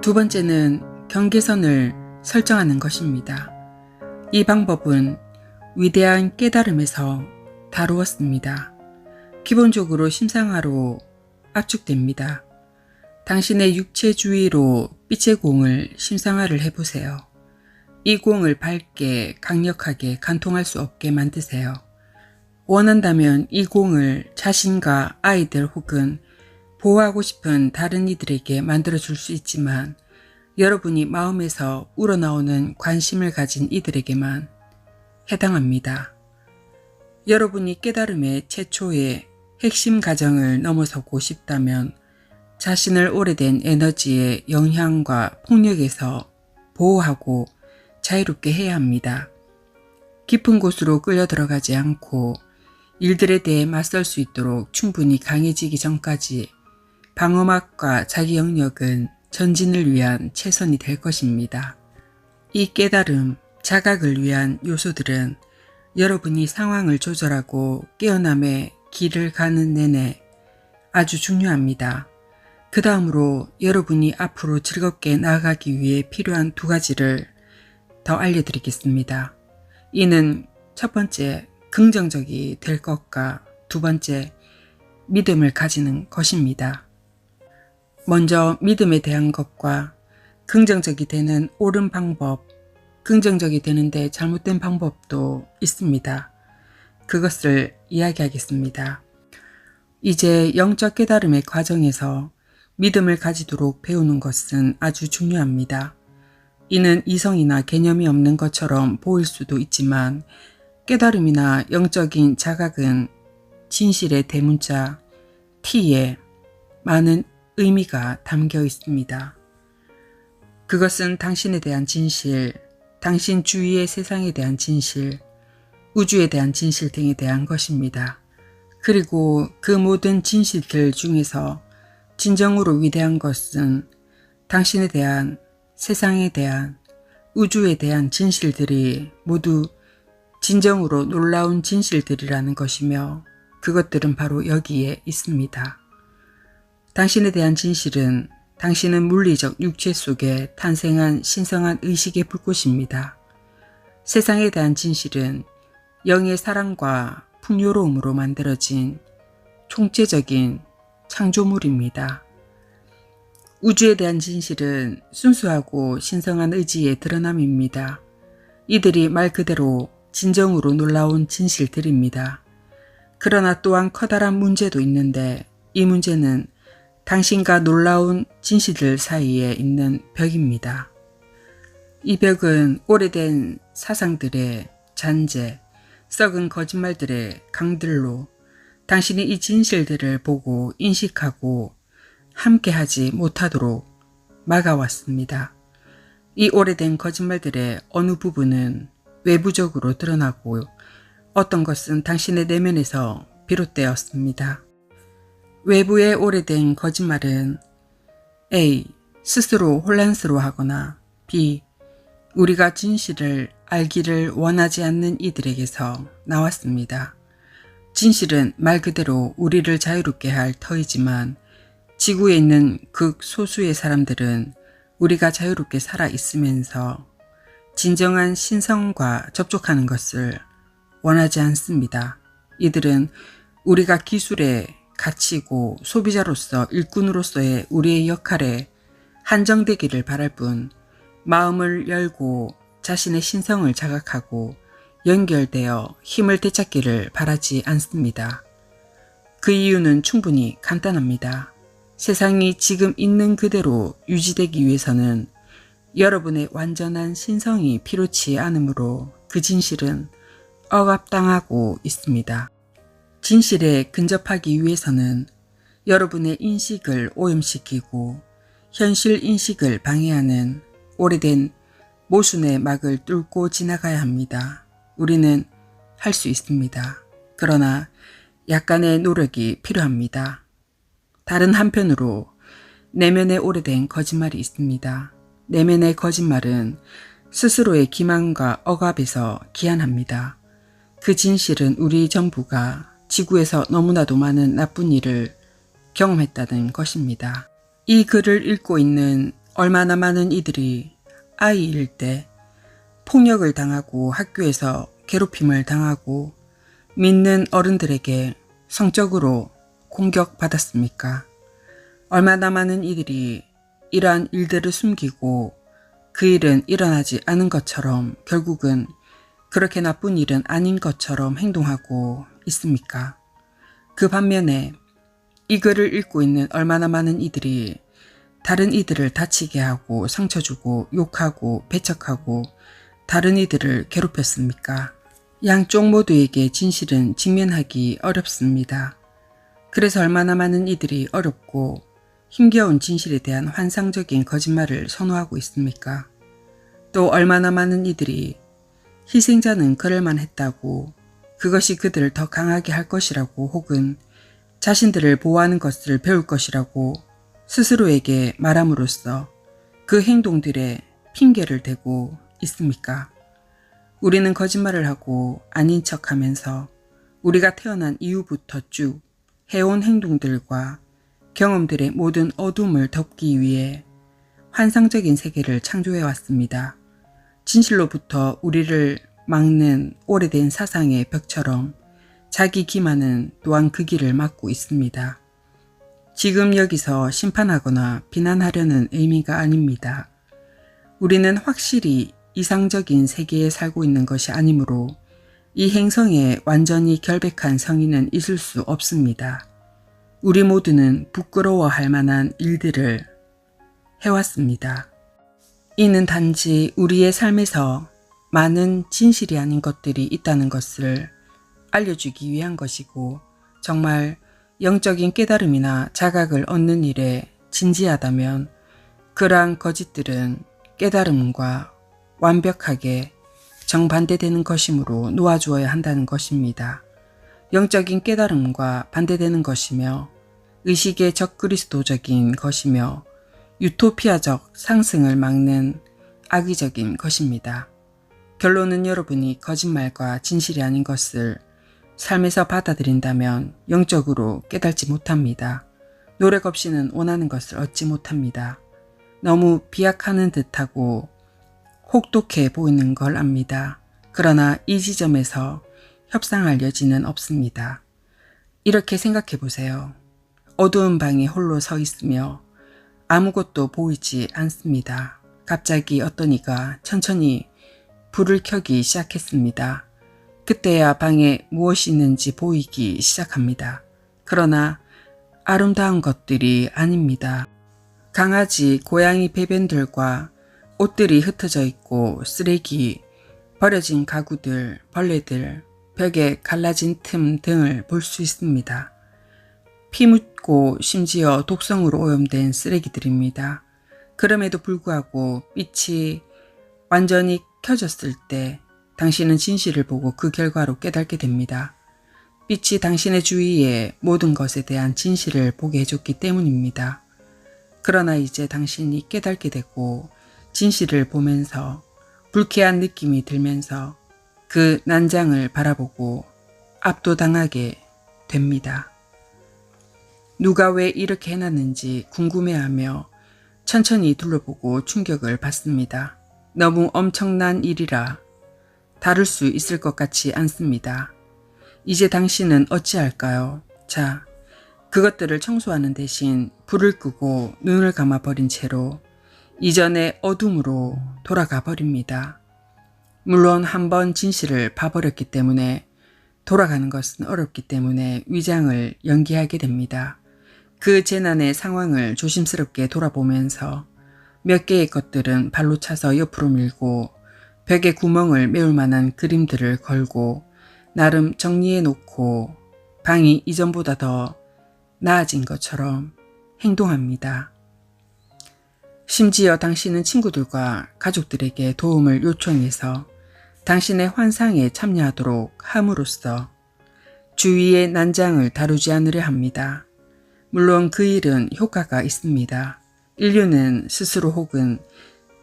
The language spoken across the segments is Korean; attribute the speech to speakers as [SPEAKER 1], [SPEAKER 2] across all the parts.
[SPEAKER 1] 두 번째는 경계선을 설정하는 것입니다. 이 방법은 위대한 깨달음에서 다루었습니다. 기본적으로 심상화로 압축됩니다. 당신의 육체주의로 빛의 공을 심상화를 해보세요. 이 공을 밝게 강력하게 관통할 수 없게 만드세요. 원한다면 이 공을 자신과 아이들 혹은 보호하고 싶은 다른 이들에게 만들어줄 수 있지만 여러분이 마음에서 우러나오는 관심을 가진 이들에게만 해당합니다. 여러분이 깨달음의 최초의 핵심 가정을 넘어서고 싶다면 자신을 오래된 에너지의 영향과 폭력에서 보호하고 자유롭게 해야 합니다. 깊은 곳으로 끌려 들어가지 않고 일들에 대해 맞설 수 있도록 충분히 강해지기 전까지 방어막과 자기 영역은 전진을 위한 최선이 될 것입니다. 이 깨달음, 자각을 위한 요소들은 여러분이 상황을 조절하고 깨어남의 길을 가는 내내 아주 중요합니다. 그 다음으로 여러분이 앞으로 즐겁게 나아가기 위해 필요한 두 가지를 더 알려드리겠습니다. 이는 첫 번째, 긍정적이 될 것과 두 번째, 믿음을 가지는 것입니다. 먼저 믿음에 대한 것과 긍정적이 되는 옳은 방법, 긍정적이 되는데 잘못된 방법도 있습니다. 그것을 이야기하겠습니다. 이제 영적 깨달음의 과정에서 믿음을 가지도록 배우는 것은 아주 중요합니다. 이는 이성이나 개념이 없는 것처럼 보일 수도 있지만 깨달음이나 영적인 자각은 진실의 대문자 T에 많은 의미가 담겨 있습니다. 그것은 당신에 대한 진실, 당신 주위의 세상에 대한 진실, 우주에 대한 진실 등에 대한 것입니다. 그리고 그 모든 진실들 중에서 진정으로 위대한 것은 당신에 대한, 세상에 대한, 우주에 대한 진실들이 모두 진정으로 놀라운 진실들이라는 것이며 그것들은 바로 여기에 있습니다. 당신에 대한 진실은 당신은 물리적 육체 속에 탄생한 신성한 의식의 불꽃입니다. 세상에 대한 진실은 영의 사랑과 풍요로움으로 만들어진 총체적인 창조물입니다. 우주에 대한 진실은 순수하고 신성한 의지의 드러남입니다. 이들이 말 그대로 진정으로 놀라운 진실들입니다. 그러나 또한 커다란 문제도 있는데 이 문제는 당신과 놀라운 진실들 사이에 있는 벽입니다. 이 벽은 오래된 사상들의 잔재, 썩은 거짓말들의 강들로 당신이 이 진실들을 보고 인식하고 함께하지 못하도록 막아왔습니다. 이 오래된 거짓말들의 어느 부분은 외부적으로 드러나고 어떤 것은 당신의 내면에서 비롯되었습니다. 외부의 오래된 거짓말은 A. 스스로 혼란스러워하거나 B. 우리가 진실을 알기를 원하지 않는 이들에게서 나왔습니다. 진실은 말 그대로 우리를 자유롭게 할 터이지만 지구에 있는 극소수의 사람들은 우리가 자유롭게 살아 있으면서 진정한 신성과 접촉하는 것을 원하지 않습니다. 이들은 우리가 기술에 갇히고 소비자로서 일꾼으로서의 우리의 역할에 한정되기를 바랄 뿐 마음을 열고 자신의 신성을 자각하고 연결되어 힘을 되찾기를 바라지 않습니다. 그 이유는 충분히 간단합니다. 세상이 지금 있는 그대로 유지되기 위해서는 여러분의 완전한 신성이 필요치 않으므로 그 진실은 억압당하고 있습니다. 진실에 근접하기 위해서는 여러분의 인식을 오염시키고 현실 인식을 방해하는 오래된 모순의 막을 뚫고 지나가야 합니다. 우리는 할 수 있습니다. 그러나 약간의 노력이 필요합니다. 다른 한편으로 내면에 오래된 거짓말이 있습니다. 내면의 거짓말은 스스로의 기만과 억압에서 기한합니다. 그 진실은 우리 전부가 지구에서 너무나도 많은 나쁜 일을 경험했다는 것입니다. 이 글을 읽고 있는 얼마나 많은 이들이 아이일 때 폭력을 당하고 학교에서 괴롭힘을 당하고 믿는 어른들에게 성적으로 공격받았습니까? 얼마나 많은 이들이 이러한 일들을 숨기고 그 일은 일어나지 않은 것처럼 결국은 그렇게 나쁜 일은 아닌 것처럼 행동하고 있습니까? 그 반면에 이 글을 읽고 있는 얼마나 많은 이들이 다른 이들을 다치게 하고 상처 주고 욕하고 배척하고 다른 이들을 괴롭혔습니까? 양쪽 모두에게 진실은 직면하기 어렵습니다. 그래서 얼마나 많은 이들이 어렵고 힘겨운 진실에 대한 환상적인 거짓말을 선호하고 있습니까? 또 얼마나 많은 이들이 희생자는 그럴만 했다고 그것이 그들을 더 강하게 할 것이라고 혹은 자신들을 보호하는 것을 배울 것이라고 스스로에게 말함으로써 그 행동들에 핑계를 대고 있습니까? 우리는 거짓말을 하고 아닌 척하면서 우리가 태어난 이후부터 쭉 해온 행동들과 경험들의 모든 어둠을 덮기 위해 환상적인 세계를 창조해 왔습니다. 진실로부터 우리를 막는 오래된 사상의 벽처럼 자기 기만은 또한 그 길을 막고 있습니다. 지금 여기서 심판하거나 비난하려는 의미가 아닙니다. 우리는 확실히 이상적인 세계에 살고 있는 것이 아니므로 이 행성에 완전히 결백한 성인은 있을 수 없습니다. 우리 모두는 부끄러워할 만한 일들을 해왔습니다. 이는 단지 우리의 삶에서 많은 진실이 아닌 것들이 있다는 것을 알려주기 위한 것이고 정말 영적인 깨달음이나 자각을 얻는 일에 진지하다면 그러한 거짓들은 깨달음과 완벽하게 정반대되는 것이므로 놓아주어야 한다는 것입니다. 영적인 깨달음과 반대되는 것이며 의식의 적그리스도적인 것이며 유토피아적 상승을 막는 악의적인 것입니다. 결론은 여러분이 거짓말과 진실이 아닌 것을 삶에서 받아들인다면 영적으로 깨닫지 못합니다. 노력 없이는 원하는 것을 얻지 못합니다. 너무 비약하는 듯하고 혹독해 보이는 걸 압니다. 그러나 이 지점에서 협상할 여지는 없습니다. 이렇게 생각해 보세요. 어두운 방에 홀로 서 있으며 아무것도 보이지 않습니다. 갑자기 어떤 이가 천천히 불을 켜기 시작했습니다. 그때야 방에 무엇이 있는지 보이기 시작합니다. 그러나 아름다운 것들이 아닙니다. 강아지, 고양이 배변들과 옷들이 흩어져 있고 쓰레기, 버려진 가구들, 벌레들, 벽에 갈라진 틈 등을 볼 수 있습니다. 피 묻고 심지어 독성으로 오염된 쓰레기들입니다. 그럼에도 불구하고 빛이 완전히 켜졌을 때 당신은 진실을 보고 그 결과로 깨닫게 됩니다. 빛이 당신의 주위의 모든 것에 대한 진실을 보게 해줬기 때문입니다. 그러나 이제 당신이 깨닫게 되고 진실을 보면서 불쾌한 느낌이 들면서 그 난장을 바라보고 압도당하게 됩니다. 누가 왜 이렇게 해놨는지 궁금해하며 천천히 둘러보고 충격을 받습니다. 너무 엄청난 일이라 다룰 수 있을 것 같지 않습니다. 이제 당신은 어찌할까요? 자, 그것들을 청소하는 대신 불을 끄고 눈을 감아버린 채로 이전의 어둠으로 돌아가 버립니다. 물론 한번 진실을 봐버렸기 때문에 돌아가는 것은 어렵기 때문에 위장을 연기하게 됩니다. 그 재난의 상황을 조심스럽게 돌아보면서 몇 개의 것들은 발로 차서 옆으로 밀고 벽에 구멍을 메울 만한 그림들을 걸고 나름 정리해 놓고 방이 이전보다 더 나아진 것처럼 행동합니다. 심지어 당신은 친구들과 가족들에게 도움을 요청해서 당신의 환상에 참여하도록 함으로써 주위의 난장을 다루지 않으려 합니다. 물론 그 일은 효과가 있습니다. 인류는 스스로 혹은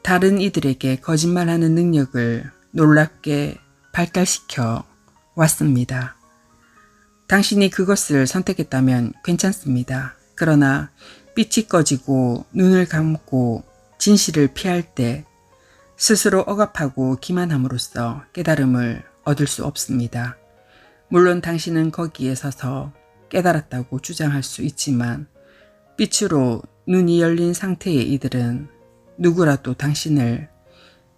[SPEAKER 1] 다른 이들에게 거짓말하는 능력을 놀랍게 발달시켜 왔습니다. 당신이 그것을 선택했다면 괜찮습니다. 그러나 빛이 꺼지고 눈을 감고 진실을 피할 때 스스로 억압하고 기만함으로써 깨달음을 얻을 수 없습니다. 물론 당신은 거기에 서서 깨달았다고 주장할 수 있지만 빛으로 눈이 열린 상태의 이들은 누구라도 당신을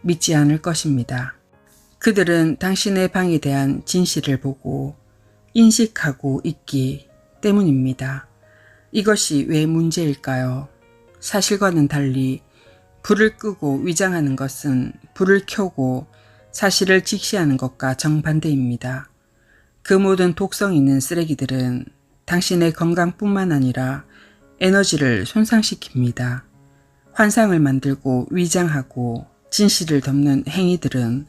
[SPEAKER 1] 믿지 않을 것입니다. 그들은 당신의 방에 대한 진실을 보고 인식하고 있기 때문입니다. 이것이 왜 문제일까요? 사실과는 달리 불을 끄고 위장하는 것은 불을 켜고 사실을 직시하는 것과 정반대입니다. 그 모든 독성 있는 쓰레기들은 당신의 건강뿐만 아니라 에너지를 손상시킵니다. 환상을 만들고 위장하고 진실을 덮는 행위들은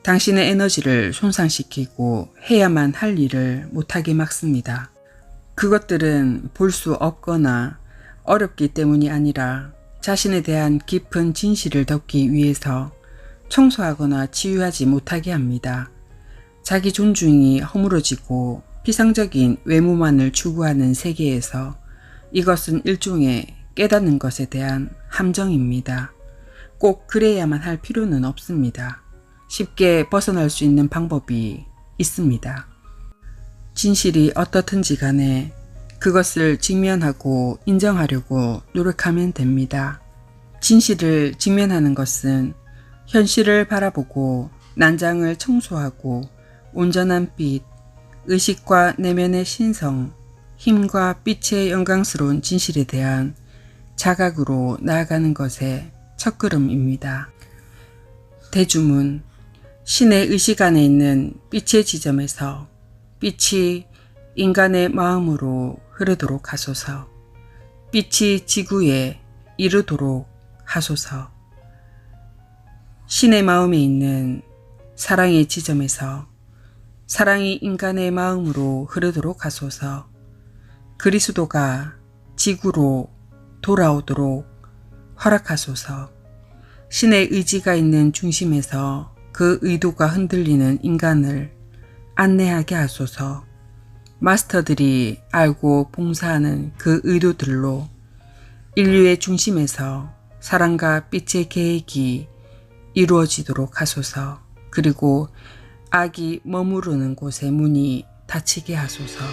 [SPEAKER 1] 당신의 에너지를 손상시키고 해야만 할 일을 못하게 막습니다. 그것들은 볼 수 없거나 어렵기 때문이 아니라 자신에 대한 깊은 진실을 덮기 위해서 청소하거나 치유하지 못하게 합니다. 자기 존중이 허물어지고 피상적인 외모만을 추구하는 세계에서 이것은 일종의 깨닫는 것에 대한 함정입니다. 꼭 그래야만 할 필요는 없습니다. 쉽게 벗어날 수 있는 방법이 있습니다. 진실이 어떻든지 간에 그것을 직면하고 인정하려고 노력하면 됩니다. 진실을 직면하는 것은 현실을 바라보고 난장을 청소하고 온전한 빛, 의식과 내면의 신성, 힘과 빛의 영광스러운 진실에 대한 자각으로 나아가는 것의 첫걸음입니다. 대주문, 신의 의식 안에 있는 빛의 지점에서 빛이 인간의 마음으로 흐르도록 하소서. 빛이 지구에 이르도록 하소서. 신의 마음에 있는 사랑의 지점에서 사랑이 인간의 마음으로 흐르도록 하소서. 그리스도가 지구로 돌아오도록 허락하소서. 신의 의지가 있는 중심에서 그 의도가 흔들리는 인간을 안내하게 하소서. 마스터들이 알고 봉사하는 그 의도들로 인류의 중심에서 사랑과 빛의 계획이 이루어지도록 하소서. 그리고 악이 머무르는 곳의 문이 닫히게 하소서.